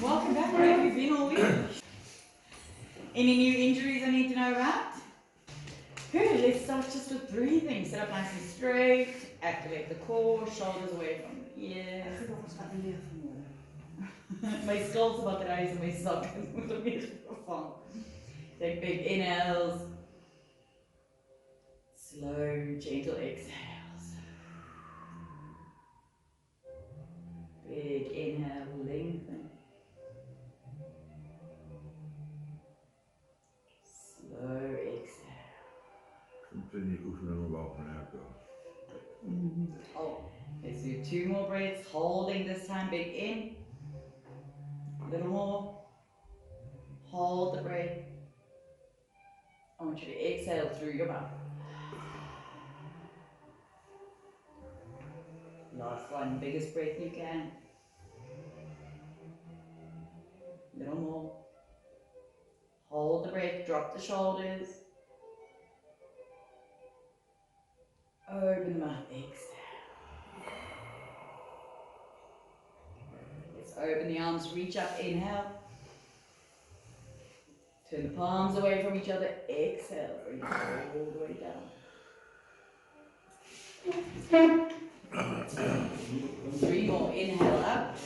Welcome back. Where have you been all week? Any new injuries I need to know about? Good, let's start just with breathing. Sit up nice and straight, activate the core, shoulders away from the ears. My skul's about the eyes and my sock is the microphone. Take big inhales, slow, gentle exhales. Big inhale, lengthen. Slow exhale. Continue oefening about an hour. Oh, let's do 2 more breaths, holding this time, big in. A little more. Hold the breath. I want you to exhale through your mouth. Last one, biggest breath you can. A little more. Hold the breath, drop the shoulders. Open the mouth, exhale. Let's open the arms, reach up, inhale. Turn the palms away from each other, exhale, bring it all the way down. 3 more, inhale up.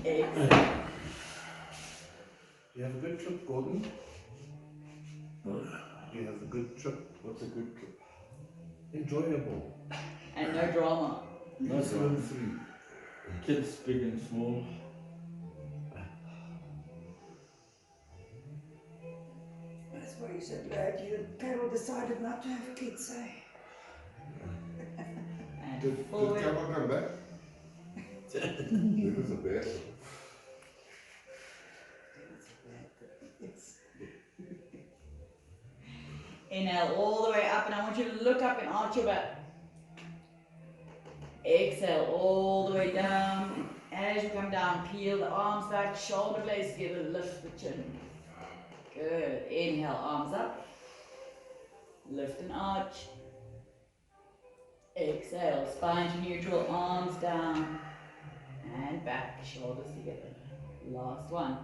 Exhale. Do you have a good trip, Gordon? Do you have a good trip? What's a good trip? Enjoyable. And no drama. No swim free. Kids big and small. That's why you're so glad Carol decided not to have kids, eh? And Did forward. Carol come back? It was a bad one. Inhale all the way up, and I want you to look up and arch your back. Exhale all the way down. As you come down, peel the arms back, shoulder blades together, lift the chin. Good. Inhale, arms up. Lift and arch. Exhale, spine to neutral, arms down. And back, shoulders together. Last one.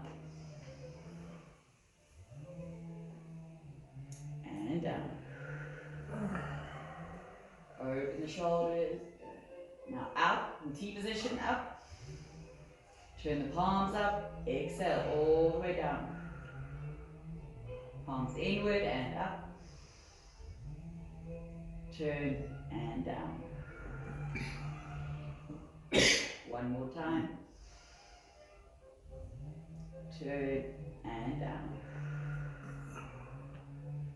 And down. Open the shoulders. Now out, in T position, up. Turn the palms up. Exhale all the way down. Palms inward and up. Turn and down. One more time. Turn and down.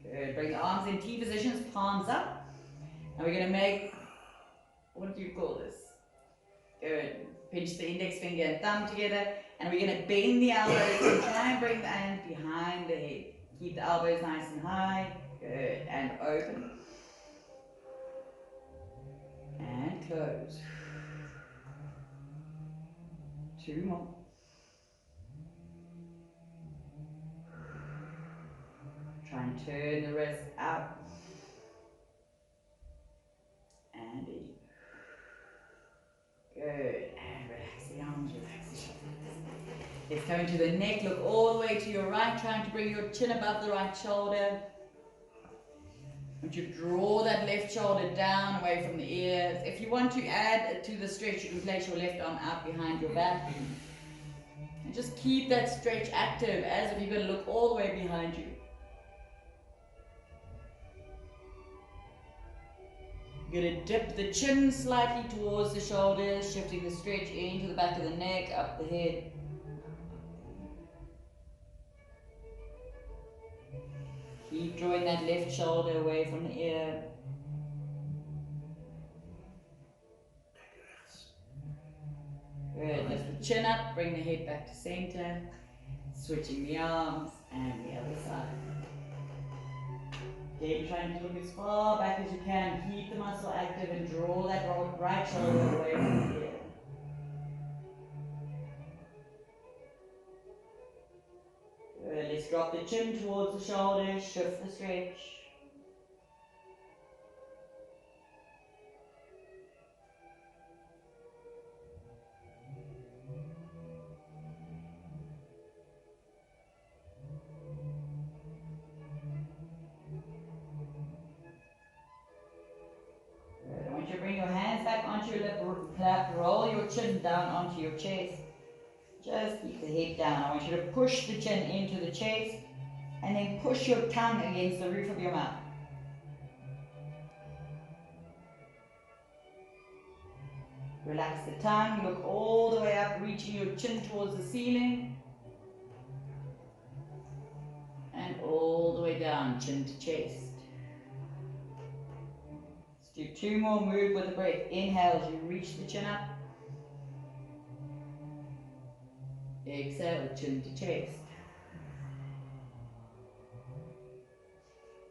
Good. Bring the arms in T positions, palms up. And we're going to make, what do you call this? Good. Pinch the index finger and thumb together. And we're going to bend the elbows and try and bring the hand behind the head. Keep the elbows nice and high. Good. And open. And close. 2 more. Try and turn the wrist out. And in. Good. And relax the arms, relax the shoulders. Let's go into the neck. Look all the way to your right, trying to bring your chin above the right shoulder. Want you to draw that left shoulder down away from the ears. If you want to add to the stretch, you can place your left arm out behind your back. And just keep that stretch active as if you're going to look all the way behind you. You're going to dip the chin slightly towards the shoulders, shifting the stretch into the back of the neck, up the head. Keep drawing that left shoulder away from the ear. Good. Lift the chin up, bring the head back to center. Switching the arms and the other side. Again, trying to look as far back as you can. Keep the muscle active and draw that right shoulder away from the ear. Good. Let's drop the chin towards the shoulders, shift the stretch. onto your lip, roll your chin down onto your chest. Just keep the head down. I want you to push the chin into the chest and then push your tongue against the roof of your mouth. Relax the tongue, look all the way up, reaching your chin towards the ceiling. And all the way down, chin to chest. Let's do 2 more, move with the breath. Inhale as you reach the chin up. Exhale, chin to chest.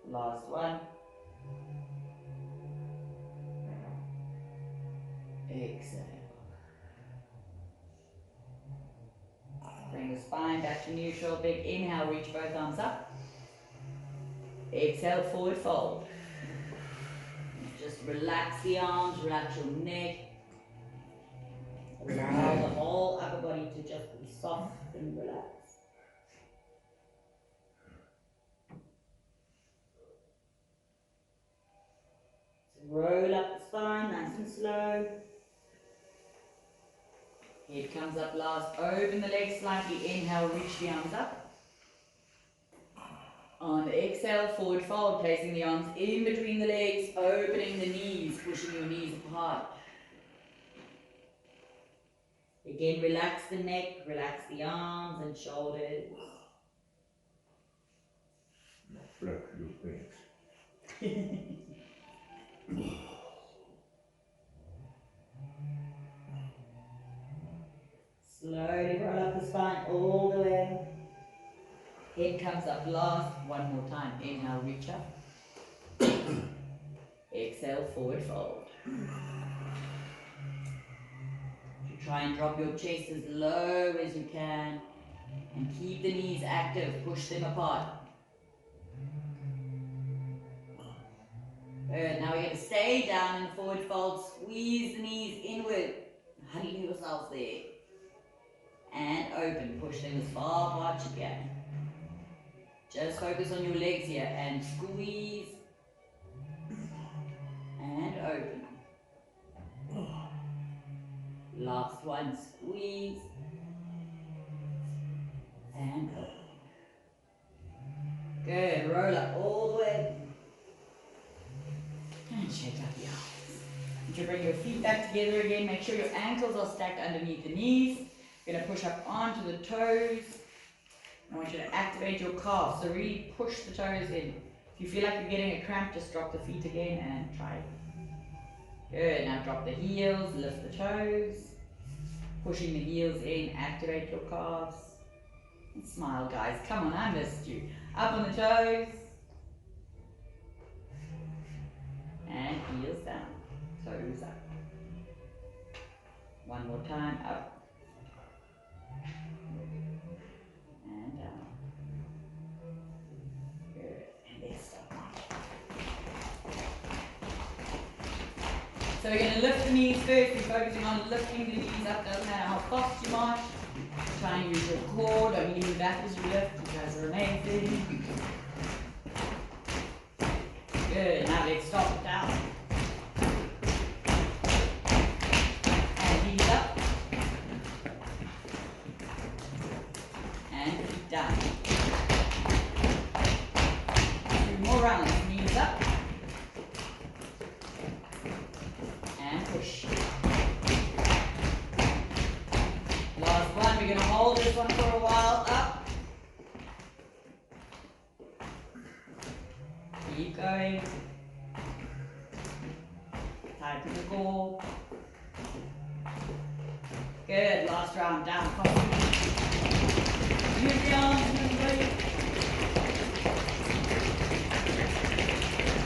Last one. Exhale. Bring the spine back to neutral. Big inhale, reach both arms up. Exhale, forward fold. Just relax the arms, relax your neck. Allow the whole upper body to just be soft and relaxed. So roll up the spine, nice and slow. Head comes up last. Open the legs slightly. Inhale, reach the arms up. On the exhale, forward fold, placing the arms in between the legs, opening the knees, pushing your knees apart. Again, relax the neck, relax the arms and shoulders. Flex your legs. Slowly roll up the spine all the way. Head comes up last. One more time. Inhale, reach up. Exhale, forward fold. Try and drop your chest as low as you can. And keep the knees active. Push them apart. Good. Now we're going to stay down in forward fold. Squeeze the knees inward. Hugging yourself there. And open. Push them as far apart as you can. Just focus on your legs here and squeeze and open. Last one, squeeze and open. Good, roll up all the way and shake out the arms. You bring your feet back together again, make sure your ankles are stacked underneath the knees. You're going to push up onto the toes. I want you to activate your calves, so really push the toes in. If you feel like you're getting a cramp, just drop the feet again and try it. Good, now drop the heels, lift the toes. Pushing the heels in, activate your calves. And smile, guys. Come on, I missed you. Up on the toes. And heels down, toes up. One more time, up. And down. Good. And there, stop. So we're going to lift the knees first. We're focusing on lifting the knees up. Doesn't matter how fast you march. Try and use your core. Don't lean back as you lift. You guys are amazing. Good. Now let's stop it down. And knees up. And feet down. 2 more rounds. Knees up. And push. Last one. We're going to hold this one for a while. Up. Keep going. Tighten the core. Good. Last round. Down. Use the arms and the legs.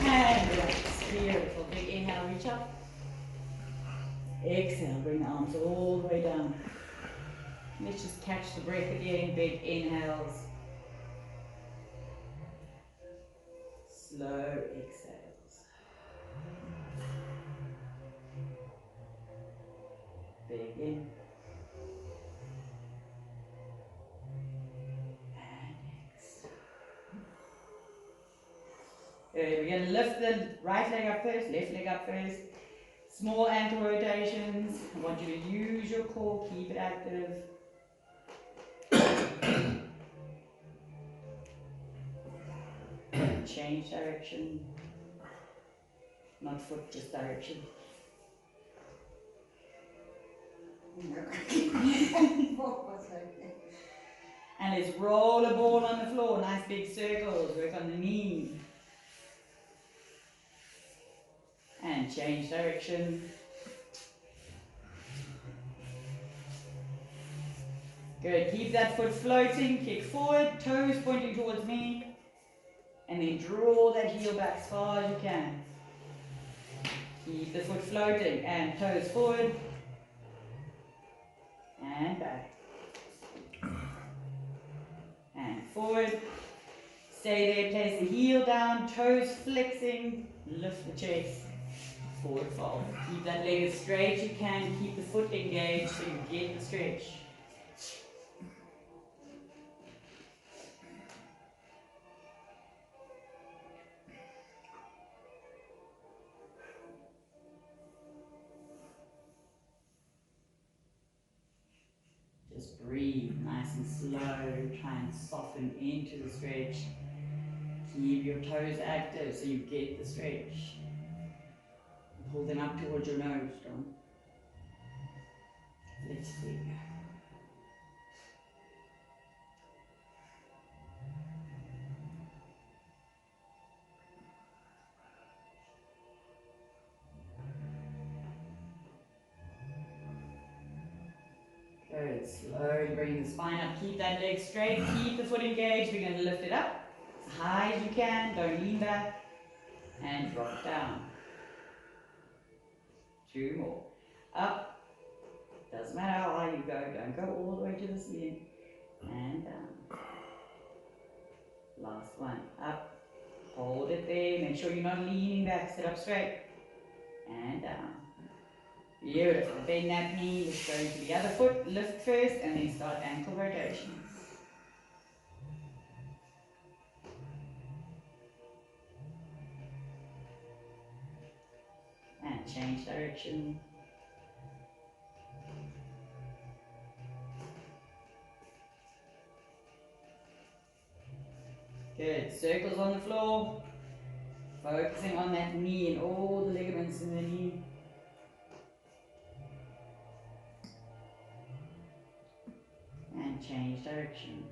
And relax. Beautiful. Big inhale, reach up. Exhale, bring the arms all the way down. Let's just catch the breath again. Big inhales. Slow exhales. Big in. Good. We're going to lift the right leg up first, left leg up first. Small ankle rotations. I want you to use your core, keep it active. Change direction. Not foot, just direction. What was that? And let's roll a ball on the floor. Nice big circles. Work on the knee. And change direction. Good. Keep that foot floating. Kick forward. Toes pointing towards me. And then draw that heel back as far as you can. Keep the foot floating. And toes forward. And back. And forward. Stay there. Place the heel down. Toes flexing. Lift the chest. Forward fold. Keep that leg as straight as you can. Keep the foot engaged so you get the stretch. Just breathe nice and slow. Try and soften into the stretch. Keep your toes active so you get the stretch. Pull them up towards your nose, John. Let's see. Good. Slowly bring the spine up. Keep that leg straight. Keep the foot engaged. We're going to lift it up as high as you can. Don't lean back. And drop down. 2 more. Up. Doesn't matter how high you go. Don't go all the way to the ceiling. And down. Last one. Up. Hold it there. Make sure you're not leaning back. Sit up straight. And down. Beautiful. Bend that knee. Let's go into the other foot. Lift first and then start ankle rotations. And change direction. Good. Circles on the floor. Focusing on that knee and all the ligaments in the knee. And change direction.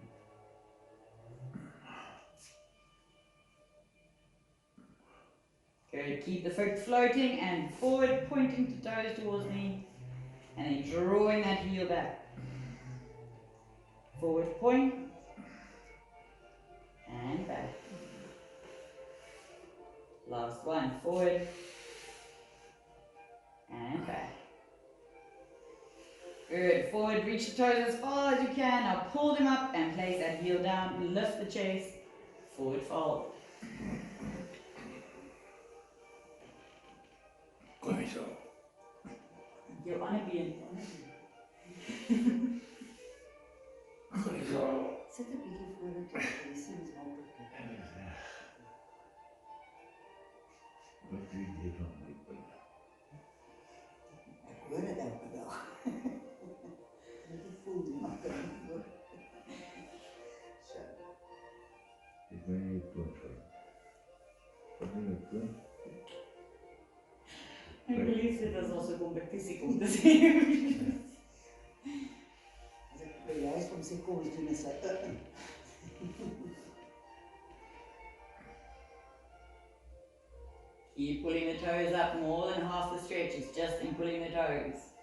Good. Keep the foot floating and forward, pointing the toes towards me. And then drawing that heel back. Forward point. And back. Last one. Forward. And back. Good. Forward. Reach the toes as far as you can. Now pull them up and place that heel down. Lift the chest. Forward fold. You want to be in Zet een beetje voor het precies mogelijk. Wat doe je van mij? Ik hoor het elke dag. Ik voel die makkelijk. Zo. Ik ben niet goed voor. Wat ben je goed? Ik believe dit als onze competitie komt te zien. Als ik bij juist om secondes doen is dat. Keep pulling the toes up. More than half the stretch is just in pulling the toes.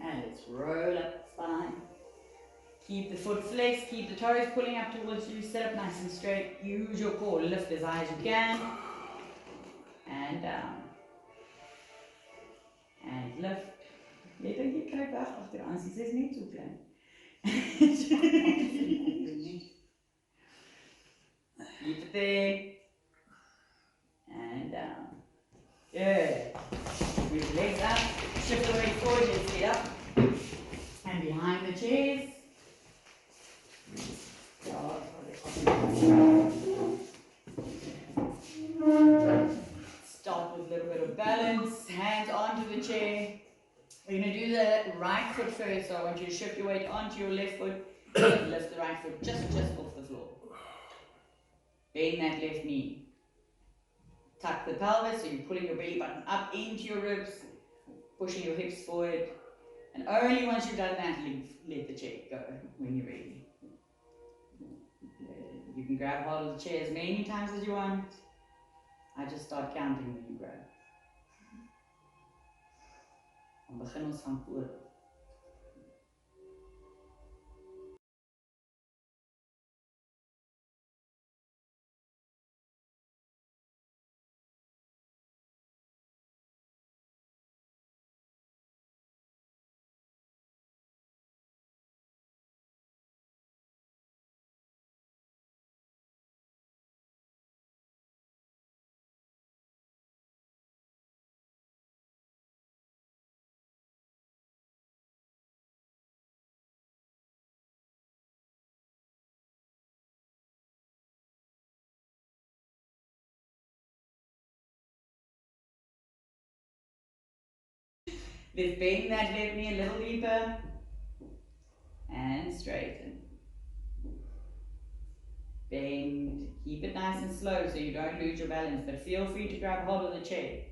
And let's roll up the spine. Keep the foot flexed, keep the toes pulling up towards you, sit up nice and straight, use your core, lift as high as you can, and down, and lift. Jy dink jy kruip weg agteraan, sy is net so klein. Keep it there, and Good. Move the legs up, shift the weight forward, let's get up. And behind the chairs. Start with a little bit of balance, hands onto the chair. We're going to do the right foot first, so I want you to shift your weight onto your left foot, and lift the right foot just off the floor. Bend that left knee. Tuck the pelvis, so you're pulling your belly button up into your ribs, pushing your hips forward. And only once you've done that, let the chair go when you're ready. You can grab hold of the chair as many times as you want. I just start counting when you grab. Dan begin ons van voor. Let's bend that left knee a little deeper and straighten. Bend, keep it nice and slow so you don't lose your balance, but feel free to grab hold of the chair.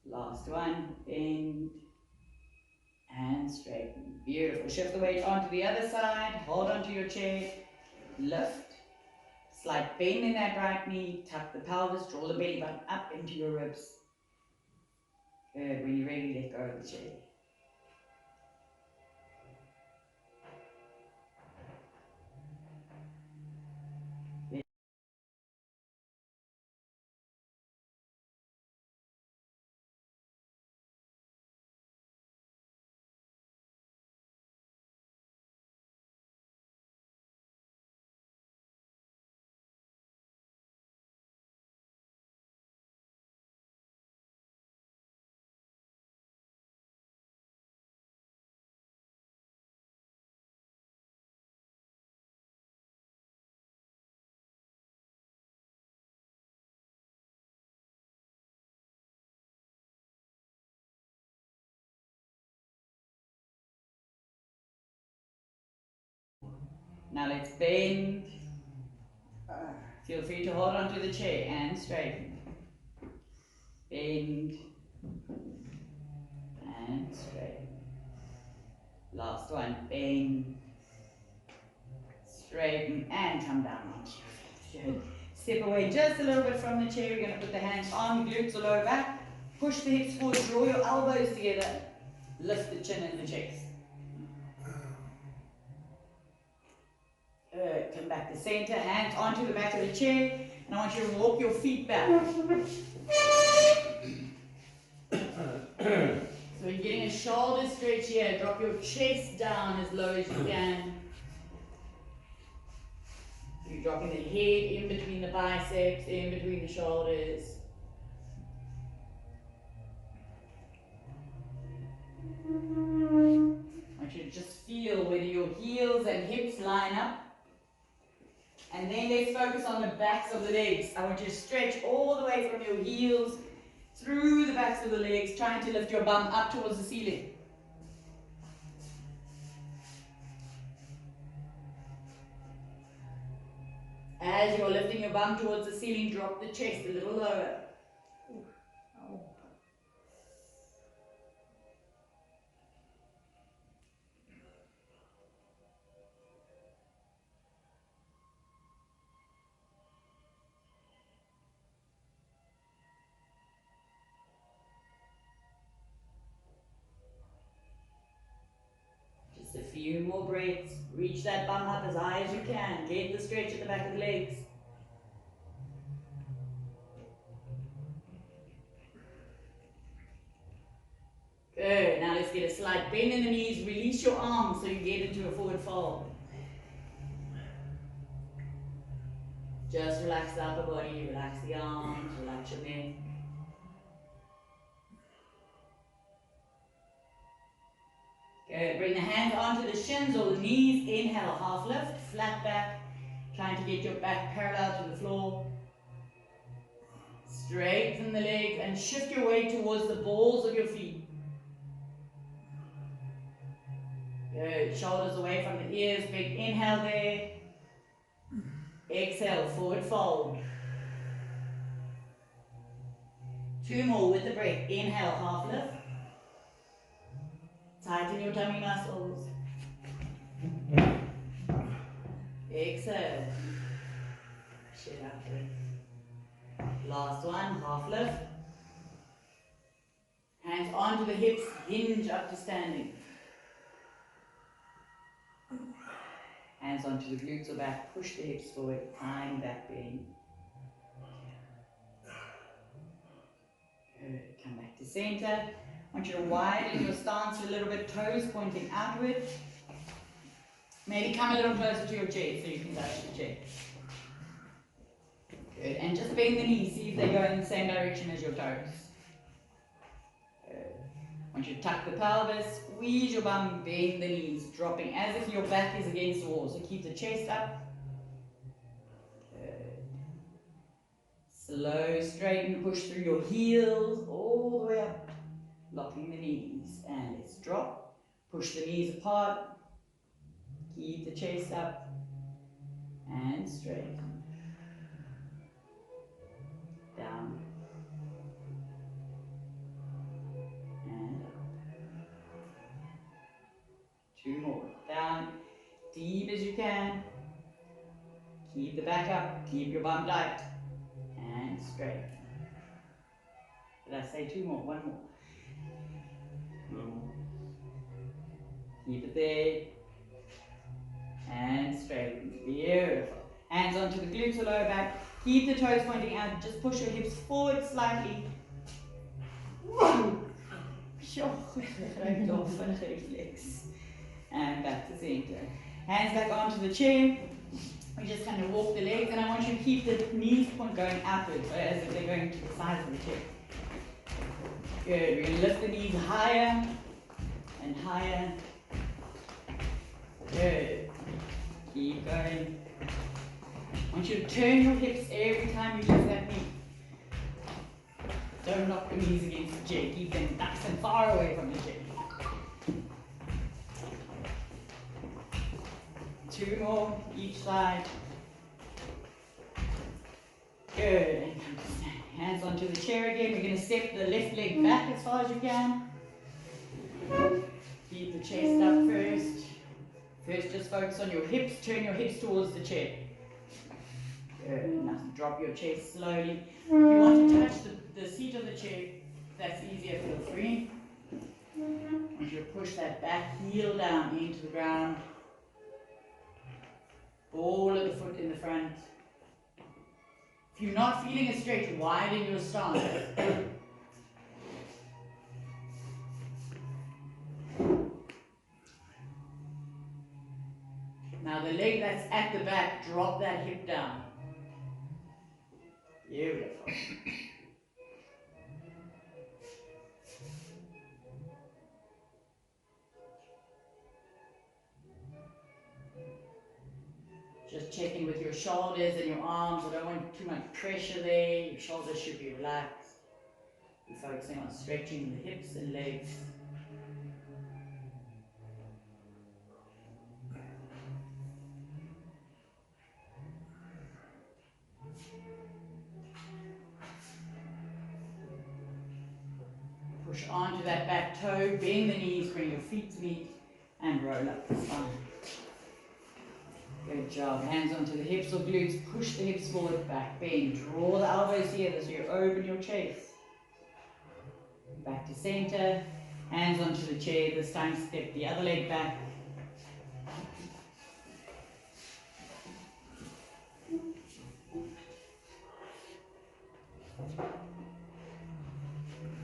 Last one, bend and straighten. Beautiful. Shift the weight onto the other side, hold onto your chair, lift. Slight bend in that right knee, tuck the pelvis, draw the belly button up into your ribs. Good. When you're ready, let go of the chair. Now let's bend. Feel free to hold onto the chair and straighten. Bend and straighten. Last one, bend, straighten, and come down onto your feet. Good. Step away just a little bit from the chair. We're going to put the hands on the glutes or lower back. Push the hips forward, draw your elbows together. Lift the chin and the chest. Good. Come back to center, hands onto the back of the chair. And I want you to walk your feet back. So you're getting a shoulder stretch here. Drop your chest down as low as you can. You're dropping the head in between the biceps, in between the shoulders. I want you to just feel whether your heels and hips line up. And then let's focus on the backs of the legs. I want you to stretch all the way from your heels through the backs of the legs, trying to lift your bum up towards the ceiling. As you're lifting your bum towards the ceiling, drop the chest a little lower. A few more breaths. Reach that bum up as high as you can. Get the stretch at the back of the legs. Good. Now let's get a slight bend in the knees. Release your arms so you get into a forward fold. Just relax the upper body, relax the arms, relax your neck. Good. Bring the hands onto the shins or the knees. Inhale, half lift, flat back. Trying to get your back parallel to the floor. Straighten the legs and shift your weight towards the balls of your feet. Good. Shoulders away from the ears. Big inhale there. Exhale, forward fold. 2 more with the breath. Inhale, half lift. Tighten your tummy muscles. Exhale. Shit out there. Last one, half lift. Hands onto the hips, hinge up to standing. Hands onto the glutes or back, push the hips forward, tying back bend. Good. Come back to center. I want you to widen your stance a little bit, toes pointing outward. Maybe come a little closer to your chest so you can touch the chest. Good. And just bend the knees, see if they go in the same direction as your toes. Good. I want you to tuck the pelvis, squeeze your bum, bend the knees, dropping as if your back is against the wall. So keep the chest up. Good. Slow, straighten, push through your heels all the way up. Locking the knees. And let's drop. Push the knees apart. Keep the chest up. And straight. Down. And up. 2 more. Down. Deep as you can. Keep the back up. Keep your bum tight. And straight. Did I say 2 more? 1 more. No. Keep it there. And straight. Beautiful. Hands onto the glutes or lower back. Keep the toes pointing out. Just push your hips forward slightly. Right off and reflex. And back to center. Hands back onto the chair. We just kind of walk the legs, and I want you to keep the knees going outwards, so as if they're going to the sides of the chair. Good. We're going to lift the knees higher and higher. Good. Keep going. I want you to turn your hips every time you lift that knee. Don't knock the knees against the chair. Keep them nice and far away from the chair. 2 more each side. Good. And come to stand. Hands onto the chair again. We're going to step the left leg back as far as you can. Keep the chest up first. First, just focus on your hips. Turn your hips towards the chair. Good. Now drop your chest slowly. If you want to touch the seat of the chair, that's easier, feel free. I want you to push that back heel down into the ground. Ball of the foot in the front. If you're not feeling it straight, widen your stance. Now the leg that's at the back, drop that hip down. Beautiful. Just checking with your shoulders and your arms. I don't want too much pressure there. Your shoulders should be relaxed. We're focusing on stretching the hips and legs. Push onto that back toe, bend the knees, bring your feet to meet, and roll up the spine. Good job. Hands onto the hips or glutes. Push the hips forward, back bend. Draw the elbows here so you open your chest. Back to center. Hands onto the chair. This time step the other leg back.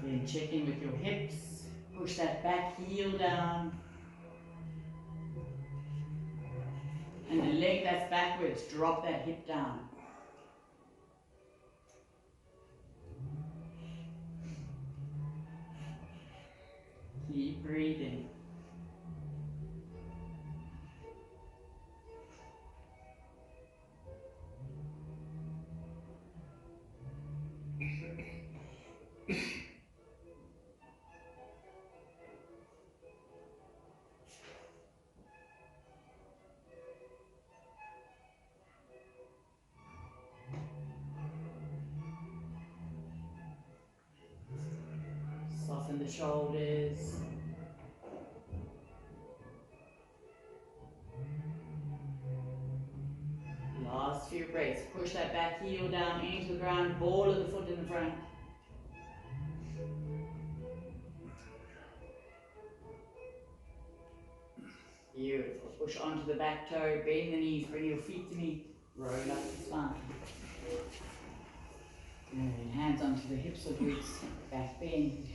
Then check in with your hips. Push that back heel down. And the leg that's backwards, drop that hip down. breathing. Soften the shoulders. Last few breaths. Push that back heel down into the ground, ball of the foot in the front. Beautiful. Push onto the back toe, bend the knees, bring your feet to meet, roll up the spine. Good. Hands onto the hips or glutes, back bend.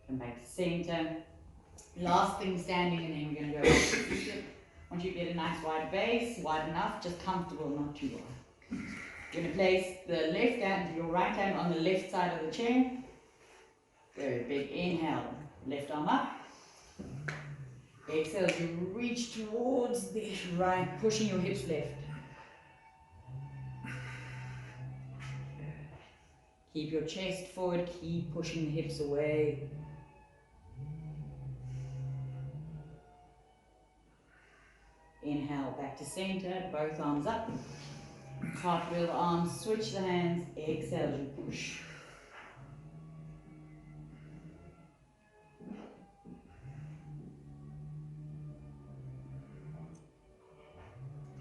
Come back to center. Last thing standing, and then we're going to go back to seated. Once you get a nice wide base, wide enough, just comfortable, not too wide. You're going to place the left hand, your right hand on the left side of the chair. Good, big inhale, left arm up. Exhale, you reach towards the right, pushing your hips left. Keep your chest forward, keep pushing the hips away. Inhale, back to center, both arms up. Cartwheel the arms, switch the hands, exhale, you push.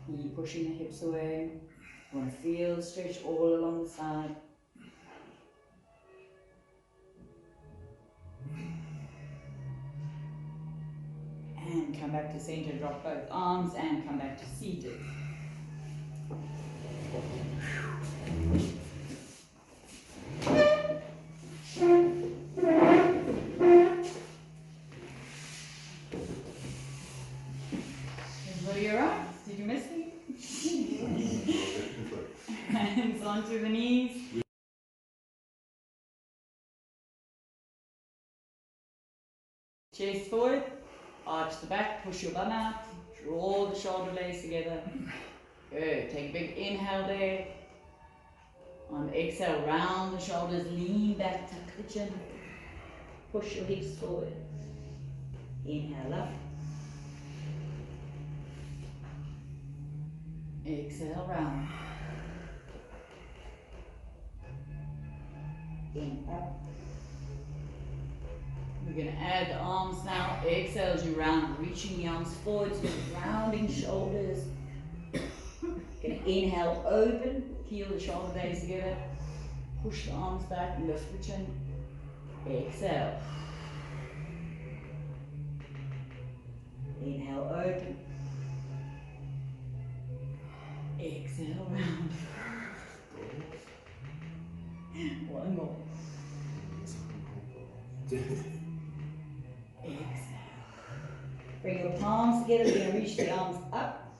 Keep pushing the hips away. You want to feel the stretch all along the side. And come back to center, drop both arms and come back to seated. Everybody alright? Did you miss me? Hands onto the knees. Chest forward. Arch the back, push your bum out, draw the shoulder blades together. Good, take a big inhale there. On the exhale, round the shoulders, lean back, tuck the chin. Push your hips forward. Inhale up. Exhale, round. In, up. We're going to add the arms now. Exhale as you round, reaching the arms forward, so rounding shoulders. Going to inhale, open, heel the shoulder blades together. Push the arms back, lift the chin. Exhale. Inhale, open. Exhale, round. One more. Exhale. Bring your palms together. We're going to reach the arms up.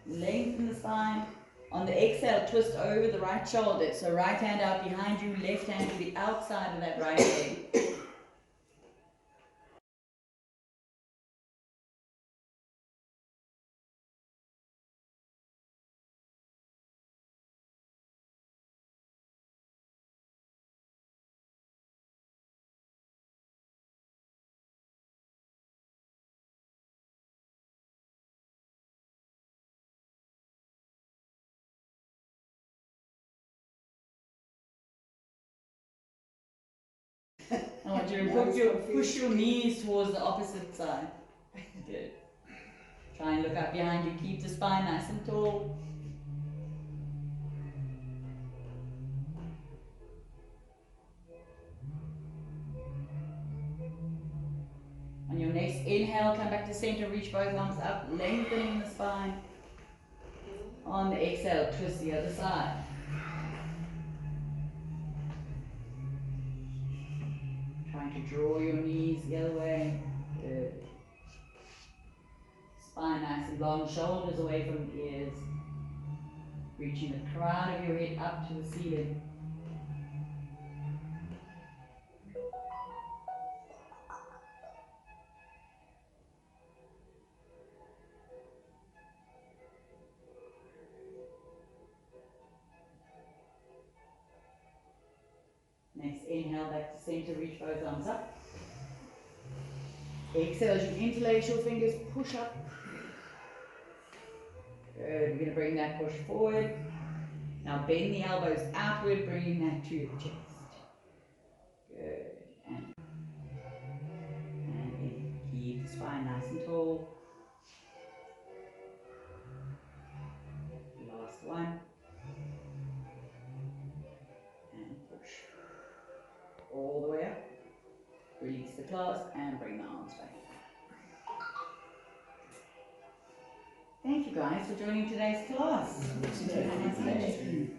Lengthen the spine. On the exhale, twist over the right shoulder. So right hand out behind you, left hand to the outside of that right leg. I want you to push your knees towards the opposite side. Good. Try and look up behind you. Keep the spine nice and tall. On your next inhale, come back to center. Reach both arms up, lengthening the spine. On the exhale, twist the other side. Trying to draw your knees the other way. Good. Spine nice and long, shoulders away from the ears. Reaching the crown of your head up to the ceiling. inhale back to center, reach both arms up. Exhale as you interlace your fingers, push up. Good, we're going to bring that push forward. Now bend the elbows outward, bringing that to your chest. Good, and in. Keep the spine nice and tall. Last one. And push. All the way up. Release the clasp and bring the arms back. Thank you guys for joining today's class. Have a nice day.